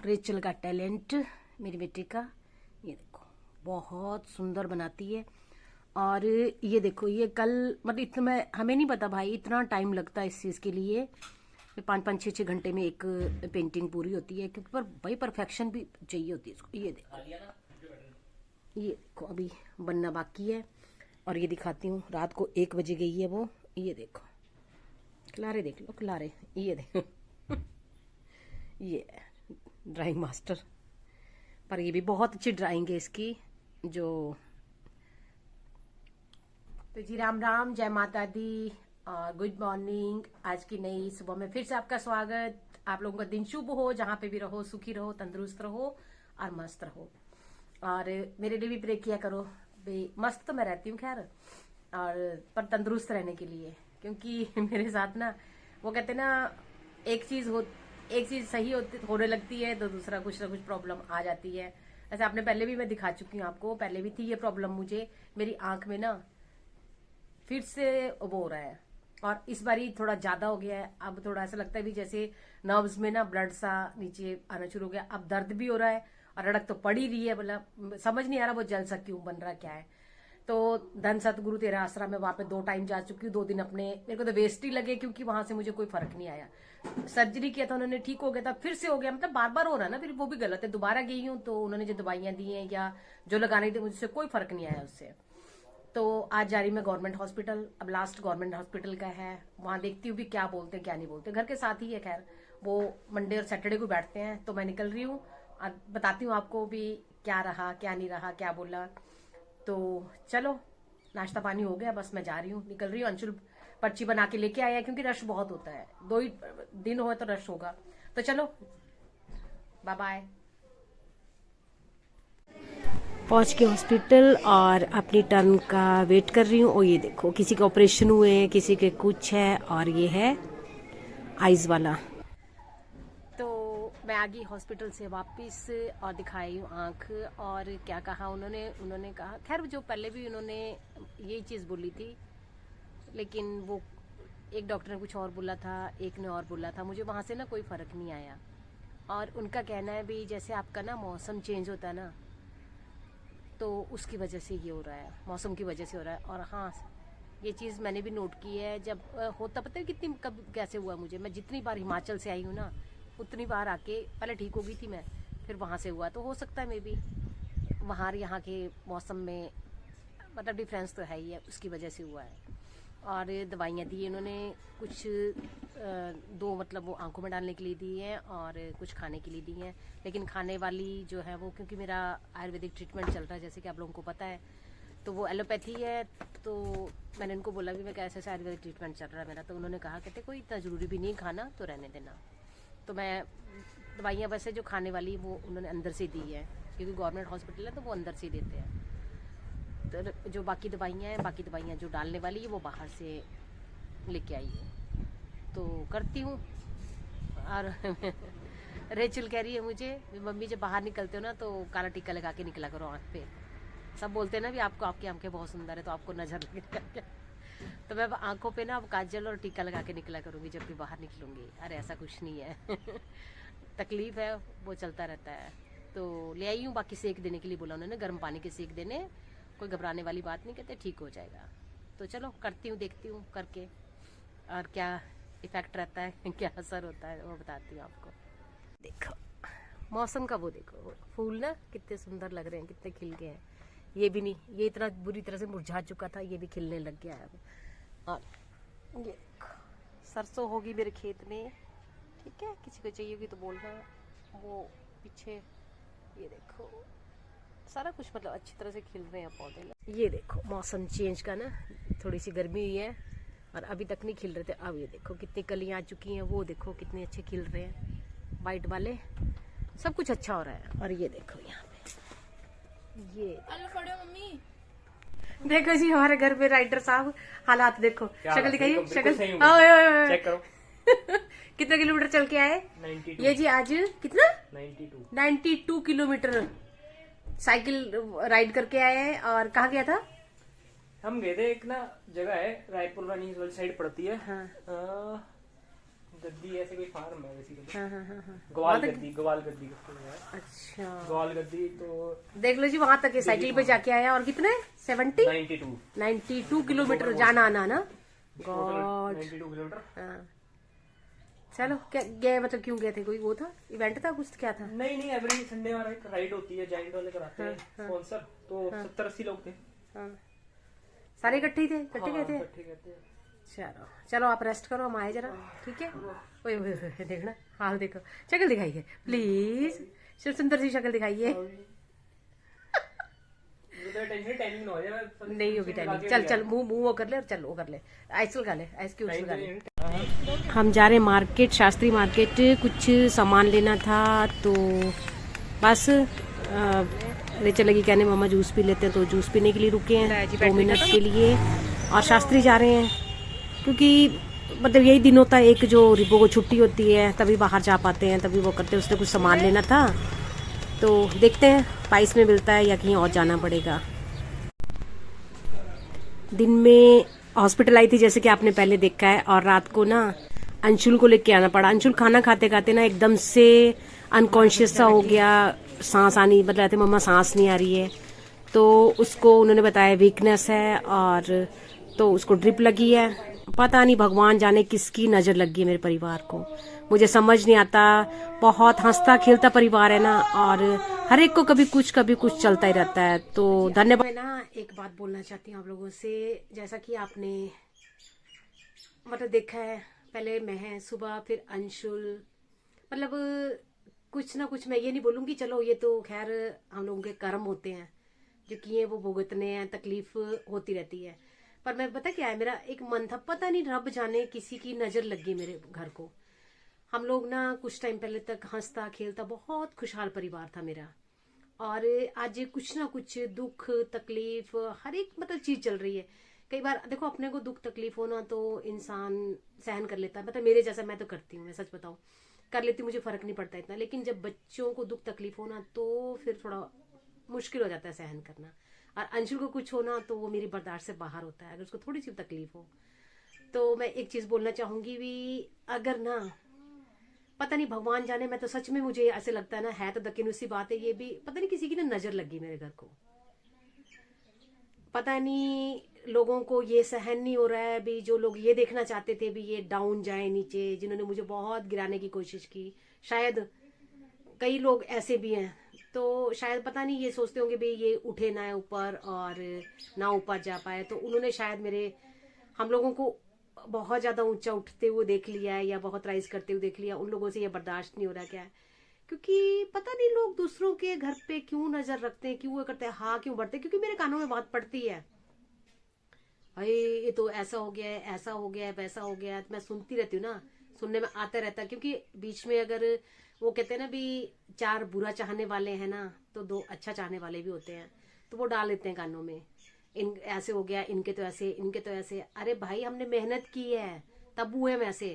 Rachel का talent, मेरी बेटी का। ये देखो बहुत सुंदर बनाती है। और ये देखो ये कल मतलब इतना हमें नहीं पता भाई, इतना टाइम लगता है इस चीज़ के लिए। 5-5, 6-6 घंटे में एक पेंटिंग पूरी होती है, क्योंकि पर भाई परफेक्शन भी चाहिए होती है इसको। ये देखो अभी बनना बाकी है। और ये दिखाती हूँ, रात को 1 बजे गई है वो। ये देखो क्लारे, देख लो क्लारे, ये देखो ये ड्राइंग मास्टर। पर ये भी बहुत अच्छी ड्राइंग है इसकी। जो तो जी राम राम, जय माता दी और गुड मॉर्निंग। आज की नई सुबह में फिर से आपका स्वागत। आप लोगों का दिन शुभ हो, जहां पे भी रहो सुखी रहो, तंदुरुस्त रहो और मस्त रहो। और मेरे लिए भी प्रे किया करो भाई। मस्त तो मैं रहती हूँ खैर, और पर तंदुरुस्त रहने के लिए, क्योंकि मेरे साथ ना वो कहते ना, एक चीज सही होने लगती है तो दूसरा कुछ ना कुछ प्रॉब्लम आ जाती है। ऐसे आपने पहले भी मैं दिखा चुकी हूँ आपको, पहले भी थी ये प्रॉब्लम मुझे। मेरी आंख में ना फिर से वो हो रहा है, और इस बारी थोड़ा ज्यादा हो गया है। अब थोड़ा ऐसा लगता है भी जैसे नर्व्स में ना ब्लड सा नीचे आना शुरू हो गया। अब दर्द भी हो रहा है और रड़क तो पड़ ही रही है, मतलब समझ नहीं आ रहा वो जल सा क्यों बन रहा क्या है। तो धन सतगुरु तेरा आसरा में वहां पे 2 टाइम जा चुकी हूँ। 2 दिन अपने मेरे को तो वेस्ट ही लगे, क्योंकि वहां से मुझे कोई फर्क नहीं आया। सर्जरी किया था उन्होंने, ठीक हो गया था, फिर से हो गया। मतलब बार बार हो रहा है ना, फिर वो भी गलत है। दोबारा गई हूँ तो उन्होंने जो दवाइयां दी हैं या जो लगानी थी, मुझसे कोई फर्क नहीं आया उससे। तो आज जा रही मैं गवर्नमेंट हॉस्पिटल। अब लास्ट गवर्नमेंट हॉस्पिटल का है, वहां देखती हूँ भी क्या बोलते हैं क्या नहीं बोलते। घर के साथ ही है खैर, वो मंडे और सैटरडे को बैठते हैं। तो मैं निकल रही हूँ, बताती हूँ आपको भी क्या रहा क्या नहीं रहा, क्या बोला। तो चलो, नाश्ता पानी हो गया, बस मैं जा रही हूँ, निकल रही हूँ। अंशुल पर्ची बना के लेके आया, क्योंकि रश बहुत होता है। 2 ही दिन हो तो रश होगा। तो चलो, बाय बाय। पहुंच के हॉस्पिटल और अपनी टर्न का वेट कर रही हूँ। और ये देखो किसी के ऑपरेशन हुए हैं, किसी के कुछ है, और ये है आइज वाला। तो मैं आ गई हॉस्पिटल से वापस और दिखाई हूँ आँख। और क्या कहा उन्होंने कहा, खैर जो पहले भी उन्होंने यही चीज़ बोली थी, लेकिन वो एक डॉक्टर ने कुछ और बोला था, एक ने और बोला था। मुझे वहाँ से ना कोई फ़र्क नहीं आया। और उनका कहना है भी जैसे आपका ना मौसम चेंज होता है ना, तो उसकी वजह से ये हो रहा है, मौसम की वजह से हो रहा है। और हाँ, ये चीज़ मैंने भी नोट की है। जब होता पता है कितनी कब कैसे हुआ मुझे, मैं जितनी बार हिमाचल से आई हूँ ना, उतनी बार आके पहले ठीक हो गई थी मैं, फिर वहाँ से हुआ। तो हो सकता है मे बी वहाँ यहाँ के मौसम में मतलब डिफरेंस तो है ही है, उसकी वजह से हुआ है। और दवाइयाँ दी इन्होंने कुछ 2 मतलब वो आंखों में डालने के लिए दी हैं, और कुछ खाने के लिए दी हैं। लेकिन खाने वाली जो है वो, क्योंकि मेरा आयुर्वेदिक ट्रीटमेंट चल रहा है जैसे कि आप लोगों को पता है, तो वो एलोपैथी है। तो मैंने उनको बोला भी मैं कैसे ऐसे आयुर्वेदिक ट्रीटमेंट चल रहा है मेरा। तो उन्होंने कहा कहते कोई इतना ज़रूरी भी नहीं खाना, तो रहने देना। तो मैं दवाइयाँ वैसे जो खाने वाली वो उन्होंने अंदर से दी है, क्योंकि गवर्नमेंट हॉस्पिटल है तो वो अंदर से ही देते हैं। तो जो बाकी दवाइयाँ जो डालने वाली है वो बाहर से लेके आई है। तो करती हूँ। और रेचल कह रही है मुझे, मम्मी जब बाहर निकलते हो ना तो काला टीका लगा के निकला करो आँख पे। सब बोलते हैं ना भी आपको आपकी आंखें बहुत सुंदर है, तो आपको नजर लगे। तो मैं आंखों पे ना काजल और टीका लगा के निकला करूँगी जब भी बाहर निकलूंगी। अरे ऐसा कुछ नहीं है तकलीफ है, वो चलता रहता है। तो ले आई हूँ, बाकी सेक देने के लिए बोला उन्होंने, गर्म पानी के सेक देने, कोई घबराने वाली बात नहीं, कहते ठीक हो जाएगा। तो चलो करती हूँ, देखती हूँ करके, और क्या इफेक्ट रहता है क्या असर होता है वो बताती हूँ आपको। देखो मौसम का वो देखो, फूल ना कितने सुंदर लग रहे हैं, कितने खिल गए हैं। ये भी नहीं, ये इतना बुरी तरह से मुरझा चुका था, ये भी खिलने लग गया है। और ये सरसों होगी मेरे खेत में, ठीक है, किसी को चाहिए होगी तो बोलना। वो पीछे ये देखो सारा कुछ मतलब अच्छी तरह से खिल रहे हैं पौधे ना। ये देखो मौसम चेंज का ना, थोड़ी सी गर्मी हुई है और अभी तक नहीं खिल रहे थे। अब ये देखो कितनी कलियां आ चुकी हैं, वो देखो कितने अच्छे खिल रहे हैं, वाइट वाले। सब कुछ अच्छा हो रहा है। और ये देखो यहाँ पे ये मम्मी देखो जी, हमारे घर में राइटर साहब हालात देखो, शक्ल दिखाइए, शक्ल चेक करो। कितने किलोमीटर चल के आए? 92। ये जी आज कितना 92 किलोमीटर साइकिल राइड करके आए हैं। और कहाँ गया था? हम गए थे, एक ना जगह है रायपुर रानी वाली साइड पड़ती है। हाँ। गद्दी ऐसे कोई फार्म है बेसिकली। हाँ हाँ हाँ हाँ। ग्वाल गद्दी कहते हैं। अच्छा, ग्वाल गद्दी तो देख लो जी, वहां तक साइकिल पे जाके आया। और कितने 92 92 किलोमीटर जाना आना ना। गॉड। 92 किलोमीटर। हाँ। चलो, क्या गए, मतलब क्यों गए थे? कोई वो था, इवेंट था, कुछ क्या था? नहीं, एवरी संडे वाला एक राइड होती है, जाइंट वाले कराते हैं स्पॉन्सर, तो 70-80 लोग थे। हाँ, सारे इकट्ठे ही थे, इकट्ठे गए थे। इकट्ठे कहते हैं। चलो चलो, आप रेस्ट करो, हम आए जरा, ठीक है? ओए ओए ओए, देखना हाल देखो, शक्ल दिखाइए प्लीज, शिव सुंदर सी शक्ल दिखाइए। टाइमिंग ना हो जाए, नहीं होगी टाइमिंग। चल चल, मुंह वो कर ले, और चल वो कर ले, आइस लगा ले, आइस क्यूब्स लगा ले। हम जा रहे मार्केट, शास्त्री मार्केट, कुछ सामान लेना था। तो बस रेचल लगी कहने मामा जूस पी लेते हैं, तो जूस पीने के लिए रुके हैं 2 मिनट के लिए। और शास्त्री जा रहे हैं क्योंकि मतलब यही दिन होता है एक, जो रिबो को छुट्टी होती है तभी बाहर जा पाते हैं, तभी वो करते हैं। उसने कुछ सामान लेना था, तो देखते हैं पाइस में मिलता है या कहीं और जाना पड़ेगा। दिन में हॉस्पिटल आई थी, जैसे कि आपने पहले देखा है, और रात को ना अंशुल को लेके आना पड़ा। अंशुल खाना खाते खाते ना एकदम से अनकॉन्शियस सा हो गया, सांस आनी, मतलब रहते मम्मा सांस नहीं आ रही है। तो उसको उन्होंने बताया वीकनेस है, और तो उसको ड्रिप लगी है। पता नहीं भगवान जाने किसकी नजर लग गई मेरे परिवार को, मुझे समझ नहीं आता। बहुत हंसता खेलता परिवार है ना, और हर एक को कभी कुछ चलता ही रहता है। तो धन्यवाद। मैं ना एक बात बोलना चाहती हूँ आप लोगों से, जैसा कि आपने मतलब देखा है, पहले मैं सुबह, फिर अंशुल, मतलब कुछ ना कुछ, मैं ये नहीं बोलूंगी, चलो ये तो खैर हम लोगों के कर्म होते हैं जो किए वो भुगतने हैं, तकलीफ होती रहती है। पर मैं पता क्या है, मेरा एक मन था, पता नहीं रब जाने किसी की नजर लग गई मेरे घर को। हम लोग ना कुछ टाइम पहले तक हंसता खेलता बहुत खुशहाल परिवार था मेरा, और आज कुछ ना कुछ दुख तकलीफ हर एक मतलब चीज चल रही है। कई बार देखो, अपने को दुख तकलीफ होना तो इंसान सहन कर लेता है, मतलब मेरे जैसा मैं तो करती हूँ, मैं सच बताऊं कर लेती हूँ, मुझे फर्क नहीं पड़ता इतना। लेकिन जब बच्चों को दुख तकलीफ होना तो फिर थोड़ा मुश्किल हो जाता है सहन करना। और अंशुल को कुछ होना तो वो मेरी बर्दाश्त से बाहर होता है, अगर उसको थोड़ी सी तकलीफ हो। तो मैं एक चीज बोलना चाहूंगी भी, अगर ना पता नहीं भगवान जाने, मैं तो सच में मुझे ऐसे लगता है ना, है तो दकिनुसी बात है ये भी, पता नहीं किसी की ना नजर लगी मेरे घर को। पता नहीं लोगों को ये सहन नहीं हो रहा है भी, जो लोग ये देखना चाहते थे भी ये डाउन जाए नीचे, जिन्होंने मुझे बहुत गिराने की कोशिश की, शायद कई लोग ऐसे भी हैं। तो शायद पता नहीं ये सोचते होंगे भी ये उठे ना ऊपर और ना ऊपर जा पाए, तो उन्होंने शायद हम लोगों को बहुत ज्यादा ऊंचा उठते हुए देख लिया है, या बहुत राइज करते हुए देख लिया। उन लोगों से ये बर्दाश्त नहीं हो रहा क्या है, क्योंकि पता नहीं लोग दूसरों के घर पे क्यों नजर रखते हैं, क्यों वो करते हैं, हाँ क्यों बढ़ते हैं। क्योंकि मेरे कानों में बात पड़ती है, अरे ये तो ऐसा हो गया है, ऐसा हो गया है, वैसा हो गया है, तो मैं सुनती रहती हूँ ना, सुनने में आता रहता है। क्योंकि बीच में अगर वो कहते हैं ना भी 4 बुरा चाहने वाले हैं ना, तो 2 अच्छा चाहने वाले भी होते हैं, तो वो डाल देते हैं कानों में, इन ऐसे हो गया, इनके तो ऐसे, इनके तो ऐसे। अरे भाई हमने मेहनत की है तब हुए हम ऐसे,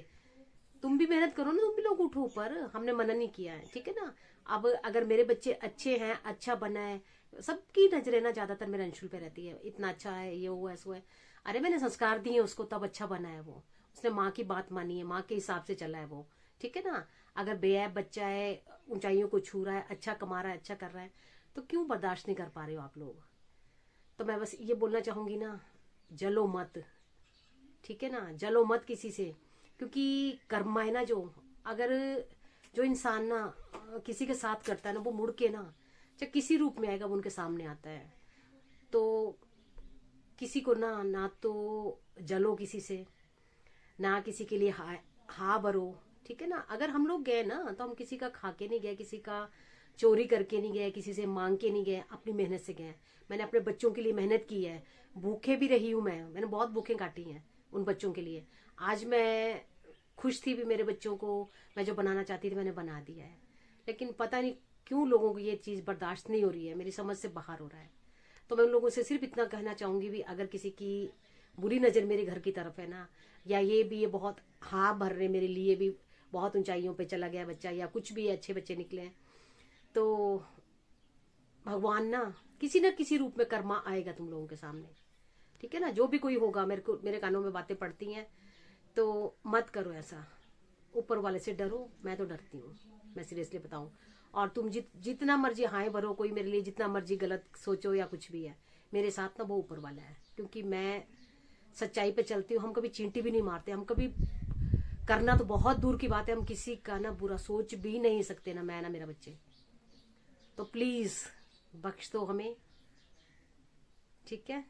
तुम भी मेहनत करो ना, तुम भी लोग उठो ऊपर, हमने मना नहीं किया है, ठीक है ना। अब अगर मेरे बच्चे अच्छे हैं, अच्छा बना है, सबकी नजरें ना ज्यादातर मेरे अंशुल पे रहती है, इतना अच्छा है, ये हुआ ऐसा है। अरे मैंने संस्कार दिए उसको, तब अच्छा बना है वो, उसने माँ की बात मानी है, माँ के हिसाब से चला है वो, ठीक है ना। अगर बेऐब बच्चा है, ऊंचाइयों को छू रहा है, अच्छा कमा रहा है, अच्छा कर रहा है, तो क्यों बर्दाश्त नहीं कर पा रहे हो आप लोग। तो मैं बस ये बोलना चाहूंगी ना, जलो मत, ठीक है ना, जलो मत किसी से, क्योंकि कर्मा है ना, जो अगर जो इंसान ना किसी के साथ करता है ना, वो मुड़ के ना चाहे किसी रूप में आएगा वो उनके सामने आता है। तो किसी को ना तो जलो किसी से, ना किसी के लिए हा भरो, ठीक है ना। अगर हम लोग गए ना तो हम किसी का खा के नहीं गए, किसी का चोरी करके नहीं गए, किसी से मांग के नहीं गए, अपनी मेहनत से गए। मैंने अपने बच्चों के लिए मेहनत की है, भूखे भी रही हूं मैंने बहुत भूखें काटी हैं उन बच्चों के लिए। आज मैं खुश थी भी, मेरे बच्चों को मैं जो बनाना चाहती थी मैंने बना दिया है। लेकिन पता नहीं क्यों लोगों को ये चीज बर्दाश्त नहीं हो रही है, मेरी समझ से बाहर हो रहा है। तो मैं उन लोगों से सिर्फ इतना कहना चाहूंगी भी, अगर किसी की बुरी नजर मेरे घर की तरफ है ना, या ये बहुत हाँ भर रहे मेरे लिए भी, बहुत ऊंचाइयों पे चला गया बच्चा, या कुछ भी अच्छे बच्चे निकले हैं, तो भगवान ना किसी रूप में कर्मा आएगा तुम लोगों के सामने, ठीक है ना। जो भी कोई होगा, मेरे कानों में बातें पड़ती हैं, तो मत करो ऐसा, ऊपर वाले से डरो, मैं तो डरती हूँ, मैं सीरियसली बताऊं। और तुम जितना मर्जी हाय भरो, कोई मेरे लिए जितना मर्जी गलत सोचो या कुछ भी है, मेरे साथ ना वो ऊपर वाला है, क्योंकि मैं सच्चाई पे चलती हूँ। हम कभी चींटी भी नहीं मारते, हम कभी, करना तो बहुत दूर की बात है, हम किसी का ना बुरा सोच भी नहीं सकते, ना मैं ना मेरा बच्चे। तो प्लीज बख्श दो हमें, ठीक है?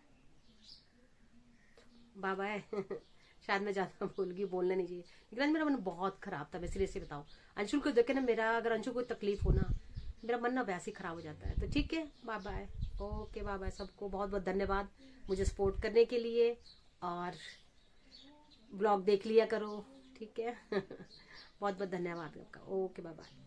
Bye bye. शायद मैं ज्यादा भूल गई, बोलना नहीं चाहिए, लेकिन आज मेरा मन बहुत खराब था, मैं सीरियसली बताऊं। अंशुल को देख के ना मेरा, अगर अंशुल को कोई तकलीफ हो ना, मेरा मन ना वैसे ही खराब हो जाता है। तो ठीक है, bye bye. Okay, bye bye. सबको बहुत बहुत धन्यवाद मुझे सपोर्ट करने के लिए, और ब्लॉग देख लिया करो, ठीक है? बहुत बहुत धन्यवाद आपका। Okay, bye bye.